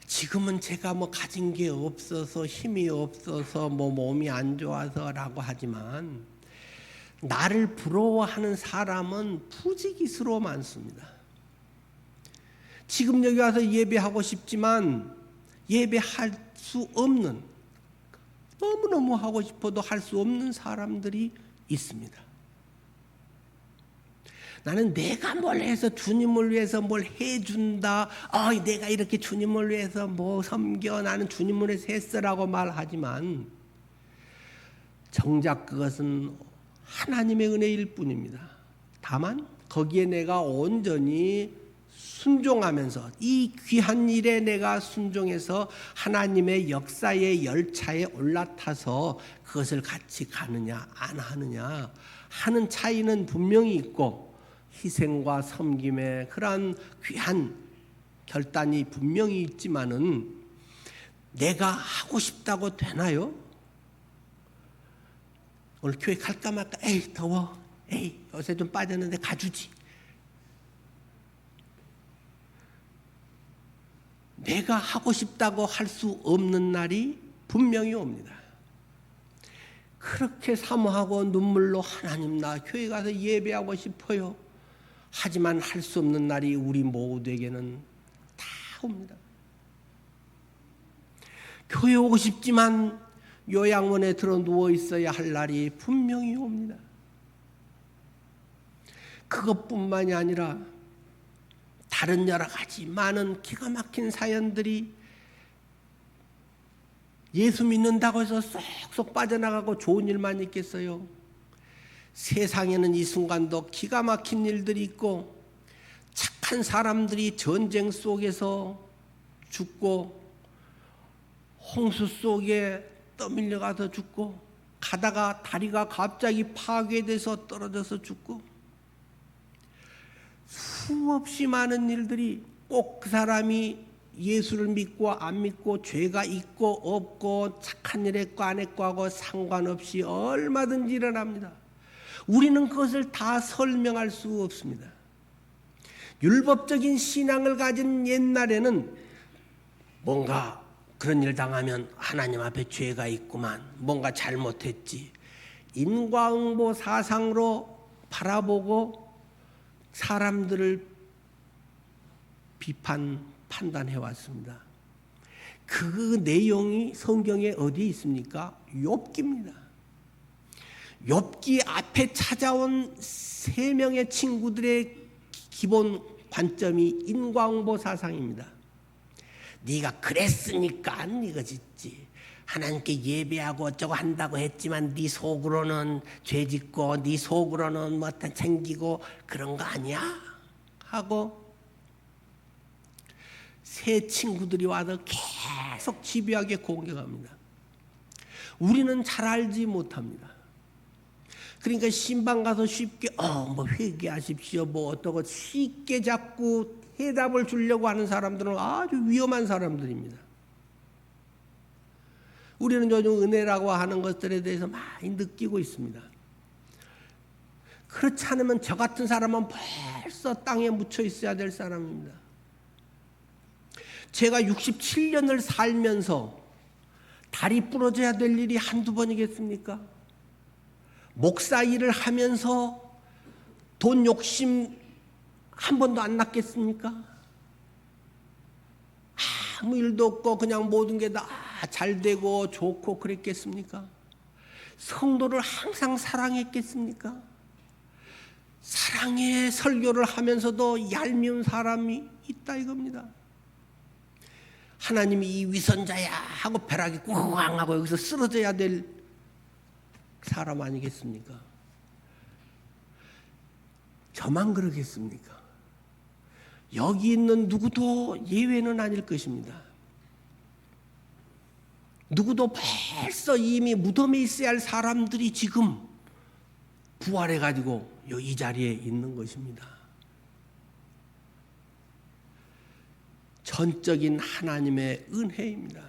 지금은 제가 뭐 가진 게 없어서 힘이 없어서 뭐 몸이 안 좋아서라고 하지만 나를 부러워하는 사람은 부지기수로 많습니다. 지금 여기 와서 예배하고 싶지만 예배할 수 없는, 너무너무 하고 싶어도 할 수 없는 사람들이 있습니다. 나는 내가 뭘 해서 주님을 위해서 뭘 해준다. 내가 이렇게 주님을 위해서 뭐 섬겨. 나는 주님을 위해서 했어라고 말하지만 정작 그것은 하나님의 은혜일 뿐입니다. 다만 거기에 내가 온전히 순종하면서 이 귀한 일에 내가 순종해서 하나님의 역사의 열차에 올라타서 그것을 같이 가느냐 안 하느냐 하는 차이는 분명히 있고, 희생과 섬김의 그러한 귀한 결단이 분명히 있지만은 내가 하고 싶다고 되나요? 오늘 교회 갈까 말까? 에이 더워. 에이 요새 좀 빠졌는데 가주지. 내가 하고 싶다고 할 수 없는 날이 분명히 옵니다. 그렇게 사모하고 눈물로 하나님 나 교회 가서 예배하고 싶어요. 하지만 할 수 없는 날이 우리 모두에게는 다 옵니다. 교회 오고 싶지만 요양원에 들어 누워 있어야 할 날이 분명히 옵니다. 그것뿐만이 아니라 다른 여러 가지 많은 기가 막힌 사연들이 예수 믿는다고 해서 쏙쏙 빠져나가고 좋은 일만 있겠어요? 세상에는 이 순간도 기가 막힌 일들이 있고 착한 사람들이 전쟁 속에서 죽고 홍수 속에 떠밀려가서 죽고 가다가 다리가 갑자기 파괴돼서 떨어져서 죽고 수없이 많은 일들이 꼭 그 사람이 예수를 믿고 안 믿고 죄가 있고 없고 착한 일 했고 안 했고 하고 상관없이 얼마든지 일어납니다. 우리는 그것을 다 설명할 수 없습니다. 율법적인 신앙을 가진 옛날에는 뭔가 그런 일 당하면 하나님 앞에 죄가 있구만, 뭔가 잘못했지, 인과응보 사상으로 바라보고 사람들을 판단해 왔습니다. 그 내용이 성경에 어디 있습니까? 욥기입니다. 욥기 앞에 찾아온 세 명의 친구들의 기본 관점이 인과응보 사상입니다. 네가 그랬으니까 네가 짓지. 하나님께 예배하고 어쩌고 한다고 했지만 네 속으로는 죄짓고 네 속으로는 뭐 어떤 챙기고 그런 거 아니야? 하고 세 친구들이 와서 계속 집요하게 공격합니다. 우리는 잘 알지 못합니다. 그러니까 신방 가서 쉽게 뭐 회개하십시오 뭐 어떠고 쉽게 자꾸 해답을 주려고 하는 사람들은 아주 위험한 사람들입니다. 우리는 요즘 은혜라고 하는 것들에 대해서 많이 느끼고 있습니다. 그렇지 않으면 저 같은 사람은 벌써 땅에 묻혀 있어야 될 사람입니다. 제가 67년을 살면서 다리 부러져야 될 일이 한두 번이겠습니까? 목사 일을 하면서 돈 욕심 한 번도 안 났겠습니까? 아무 일도 없고 그냥 모든 게 다 잘 되고 좋고 그랬겠습니까? 성도를 항상 사랑했겠습니까? 사랑의 설교를 하면서도 얄미운 사람이 있다 이겁니다. 하나님이 이 위선자야 하고 벼락이 꽝 하고 여기서 쓰러져야 될 사람 아니겠습니까? 저만 그러겠습니까? 여기 있는 누구도 예외는 아닐 것입니다. 누구도 벌써 이미 무덤에 있어야 할 사람들이 지금 부활해가지고 이 자리에 있는 것입니다. 전적인 하나님의 은혜입니다.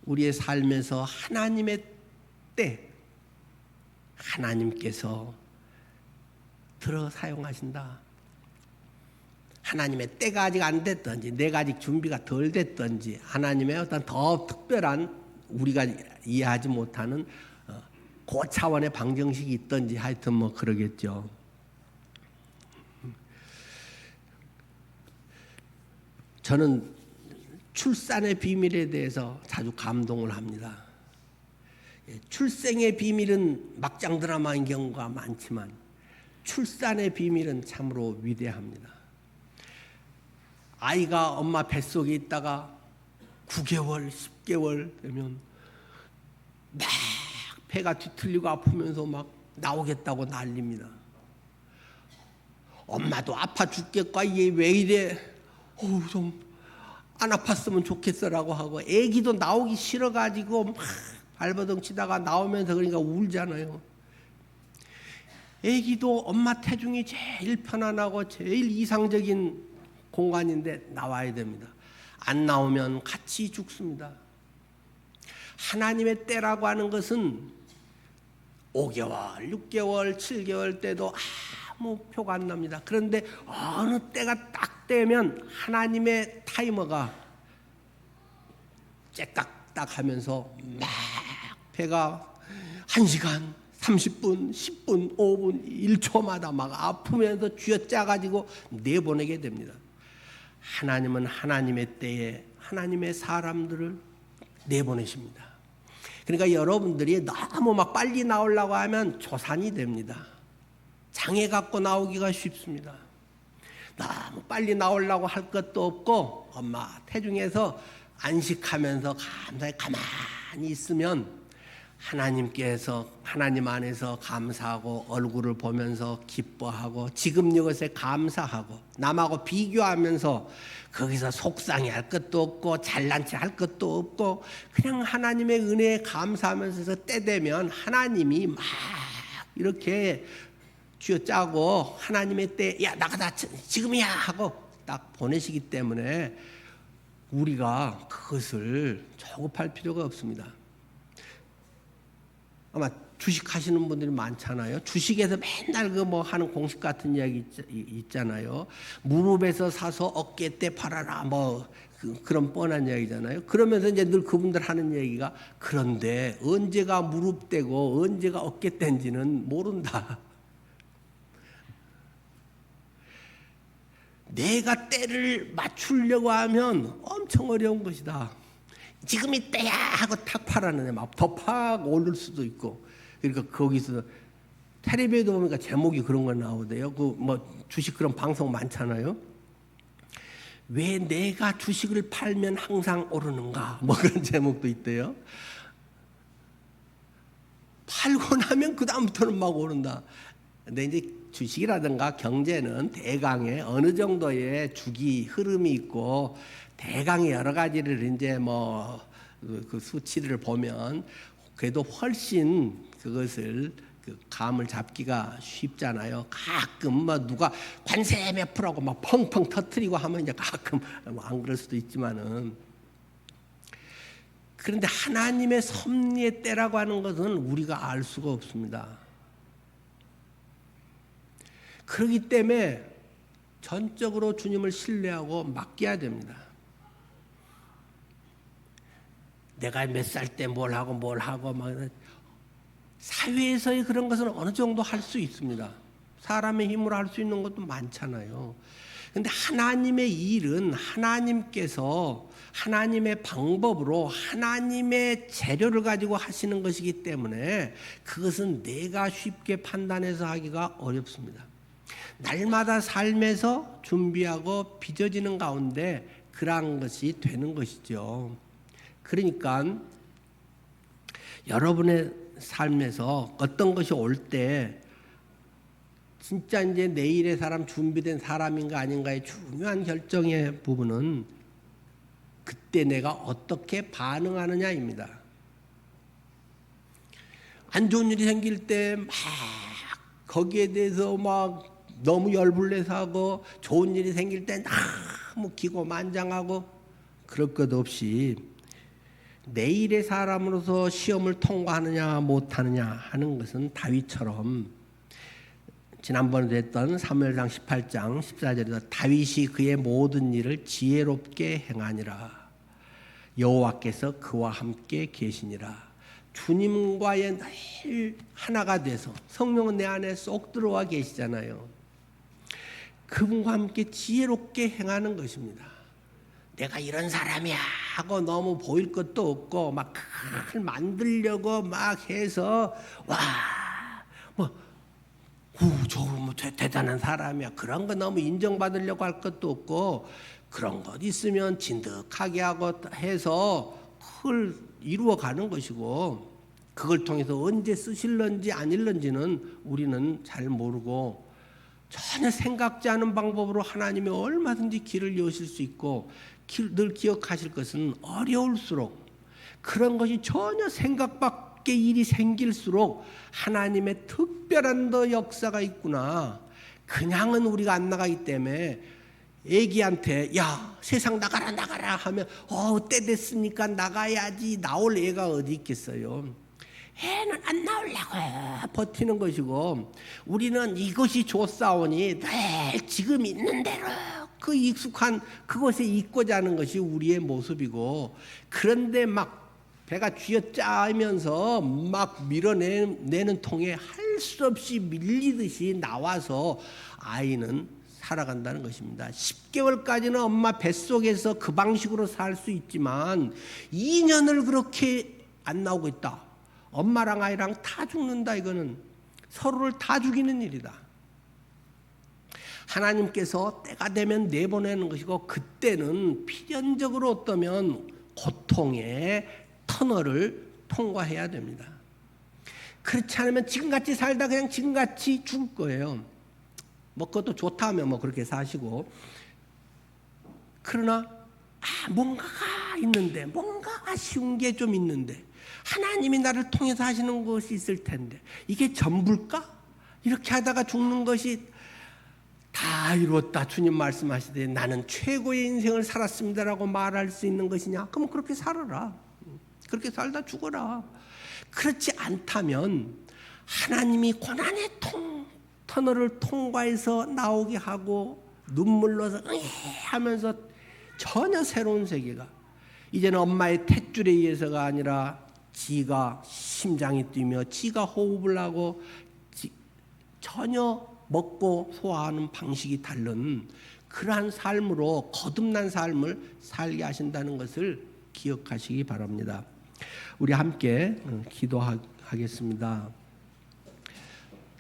우리의 삶에서 하나님의 때 하나님께서 들어 사용하신다. 하나님의 때가 아직 안 됐든지 내가 아직 준비가 덜 됐든지 하나님의 어떤 더 특별한 우리가 이해하지 못하는 그 차원의 방정식이 있든지 하여튼 뭐 그러겠죠. 저는 출산의 비밀에 대해서 자주 감동을 합니다. 출생의 비밀은 막장 드라마인 경우가 많지만 출산의 비밀은 참으로 위대합니다. 아이가 엄마 뱃속에 있다가 9개월, 10개월 되면 막 배가 뒤틀리고 아프면서 막 나오겠다고 난립니다. 엄마도 아파 죽겠고 얘 왜 이래? 좀 안 아팠으면 좋겠어라고 하고 애기도 나오기 싫어가지고 막 발버둥 치다가 나오면서 그러니까 울잖아요. 애기도 엄마 태중이 제일 편안하고 제일 이상적인 공간인데 나와야 됩니다. 안 나오면 같이 죽습니다. 하나님의 때라고 하는 것은 5개월, 6개월, 7개월 때도 아무 표가 안 납니다. 그런데 어느 때가 딱 되면 하나님의 타이머가 째깍딱 하면서 막 배가 1시간, 30분, 10분, 5분, 1초마다 막 아프면서 쥐어짜가지고 내보내게 됩니다. 하나님은 하나님의 때에 하나님의 사람들을 내보내십니다. 그러니까 여러분들이 너무 막 빨리 나오려고 하면 조산이 됩니다. 장애 갖고 나오기가 쉽습니다. 너무 빨리 나오려고 할 것도 없고 엄마 태중에서 안식하면서 감사히 가만히 있으면 하나님께서 하나님 안에서 감사하고 얼굴을 보면서 기뻐하고 지금 이것에 감사하고 남하고 비교하면서 거기서 속상해할 것도 없고 잘난 체 할 것도 없고 그냥 하나님의 은혜에 감사하면서 때 되면 하나님이 막 이렇게 쥐어짜고 하나님의 때 야 나가다 지금이야 하고 딱 보내시기 때문에 우리가 그것을 조급할 필요가 없습니다. 아마 주식 하시는 분들이 많잖아요. 주식에서 맨날 그 뭐 하는 공식 같은 이야기 있잖아요. 무릎에서 사서 어깨 때 팔아라 뭐 그런 뻔한 이야기잖아요. 그러면서 이제 늘 그분들 하는 얘기가 그런데 언제가 무릎 떼고 언제가 어깨 뗀지는 모른다. 내가 때를 맞추려고 하면 엄청 어려운 것이다. 지금이 때야 하고 탁 팔았는데 막 더 팍 오를 수도 있고. 그러니까 거기서 텔레비에도 보니까 제목이 그런 거 나오대요. 그 뭐 주식 그런 방송 많잖아요. 왜 내가 주식을 팔면 항상 오르는가? 뭐 그런 제목도 있대요. 팔고 나면 그 다음부터는 막 오른다. 근데 이제 주식이라든가 경제는 대강의 어느 정도의 주기 흐름이 있고 대강의 여러 가지를 이제 뭐 그 수치를 보면 그래도 훨씬 그것을 그 감을 잡기가 쉽잖아요. 가끔 뭐 누가 관세 몇 프로고 막 펑펑 터트리고 하면 이제 가끔 안 그럴 수도 있지만은, 그런데 하나님의 섭리의 때라고 하는 것은 우리가 알 수가 없습니다. 그렇기 때문에 전적으로 주님을 신뢰하고 맡겨야 됩니다. 내가 몇 살 때 뭘 하고 막 사회에서의 그런 것은 어느 정도 할 수 있습니다. 사람의 힘으로 할 수 있는 것도 많잖아요. 그런데 하나님의 일은 하나님께서 하나님의 방법으로 하나님의 재료를 가지고 하시는 것이기 때문에 그것은 내가 쉽게 판단해서 하기가 어렵습니다. 날마다 삶에서 준비하고 빚어지는 가운데 그러한 것이 되는 것이죠. 그러니까 여러분의 삶에서 어떤 것이 올 때 진짜 이제 내일의 사람, 준비된 사람인가 아닌가의 중요한 결정의 부분은 그때 내가 어떻게 반응하느냐입니다. 안 좋은 일이 생길 때 막 거기에 대해서 막 너무 열불내서 하고, 좋은 일이 생길 때 너무 기고만장하고, 그럴 것 없이 내일의 사람으로서 시험을 통과하느냐 못하느냐 하는 것은 다윗처럼, 지난번에 했던 사무엘상 18장 14절에서 다윗이 그의 모든 일을 지혜롭게 행하니라. 여호와께서 그와 함께 계시니라. 주님과의 늘 하나가 돼서, 성령은 내 안에 쏙 들어와 계시잖아요. 그분과 함께 지혜롭게 행하는 것입니다. 내가 이런 사람이야 하고 너무 보일 것도 없고 막 그걸 만들려고 막 해서 뭐 대단한 사람이야 그런 거 너무 인정받으려고 할 것도 없고, 그런 것 있으면 진득하게 하고 해서 그걸 이루어가는 것이고, 그걸 통해서 언제 쓰실런지 아닐런지는 우리는 잘 모르고 전혀 생각지 않은 방법으로 하나님이 얼마든지 길을 여실 수 있고, 늘 기억하실 것은 어려울수록, 그런 것이 전혀 생각 밖의 일이 생길수록 하나님의 특별한 더 역사가 있구나. 그냥은 우리가 안 나가기 때문에 애기한테 야 세상 나가라 하면 때 됐으니까 나가야지 나올 애가 어디 있겠어요. 애는 안 나오려고 버티는 것이고, 우리는 이것이 좋사오니 늘 지금 있는 대로 그 익숙한 그것에 있고자 하는 것이 우리의 모습이고, 그런데 막 배가 쥐어짜면서 막 밀어내는 통에 할 수 없이 밀리듯이 나와서 아이는 살아간다는 것입니다. 10개월까지는 엄마 뱃속에서 그 방식으로 살 수 있지만 2년을 그렇게 안 나오고 있다. 엄마랑 아이랑 다 죽는다. 이거는 서로를 다 죽이는 일이다. 하나님께서 때가 되면 내보내는 것이고, 그때는 필연적으로 어떠면 고통의 터널을 통과해야 됩니다. 그렇지 않으면 지금같이 살다 그냥 지금같이 죽을 거예요. 뭐 그것도 좋다 하면 뭐 그렇게 사시고, 그러나 뭔가가 있는데, 뭔가 아쉬운 게 좀 있는데, 하나님이 나를 통해서 하시는 것이 있을 텐데 이게 전부일까? 이렇게 하다가 죽는 것이 다 이루었다 주님 말씀하시되 나는 최고의 인생을 살았습니다라고 말할 수 있는 것이냐? 그럼 그렇게 살아라. 그렇게 살다 죽어라. 그렇지 않다면 하나님이 고난의 터널을 통과해서 나오게 하고 눈물로 하면서 전혀 새로운 세계가, 이제는 엄마의 탯줄에 의해서가 아니라 지가 심장이 뛰며 지가 호흡을 하고 전혀 먹고 소화하는 방식이 다른 그러한 삶으로 거듭난 삶을 살게 하신다는 것을 기억하시기 바랍니다. 우리 함께 기도하겠습니다.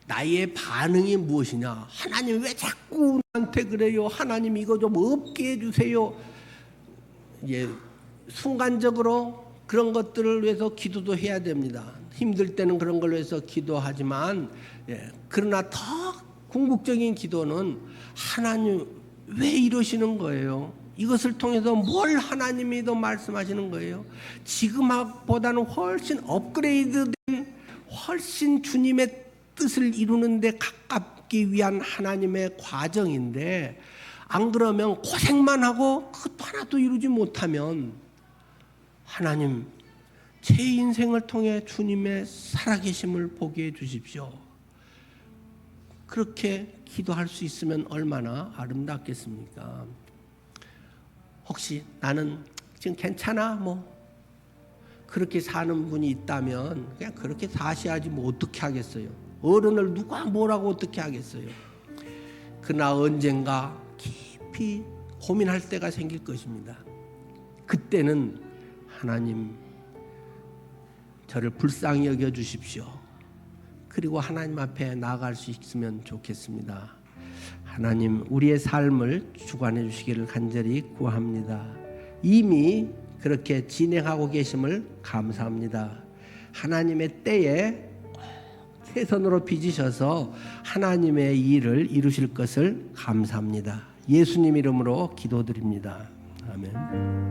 나의 반응이 무엇이냐? 하나님 왜 자꾸 나한테 그래요? 하나님 이거 좀 없게 해주세요. 예, 순간적으로 그런 것들을 위해서 기도도 해야 됩니다. 힘들 때는 그런 걸 위해서 기도하지만, 그러나 더 궁극적인 기도는 하나님 왜 이러시는 거예요? 이것을 통해서 뭘 하나님이 더 말씀하시는 거예요? 지금보다는 훨씬 업그레이드된, 훨씬 주님의 뜻을 이루는 데 가깝기 위한 하나님의 과정인데, 안 그러면 고생만 하고 그것도 하나도 이루지 못하면 하나님 제 인생을 통해 주님의 살아계심을 보게 해주십시오. 그렇게 기도할 수 있으면 얼마나 아름답겠습니까? 혹시 나는 지금 괜찮아 그렇게 사는 분이 있다면 그냥 그렇게 사셔야지 어떻게 하겠어요? 어른을 누가 뭐라고 어떻게 하겠어요? 그러나 언젠가 깊이 고민할 때가 생길 것입니다. 그때는 하나님 저를 불쌍히 여겨주십시오. 그리고 하나님 앞에 나아갈 수 있으면 좋겠습니다. 하나님 우리의 삶을 주관해 주시기를 간절히 구합니다. 이미 그렇게 진행하고 계심을 감사합니다. 하나님의 때에 최선으로 빚으셔서 하나님의 일을 이루실 것을 감사합니다. 예수님 이름으로 기도드립니다. 아멘.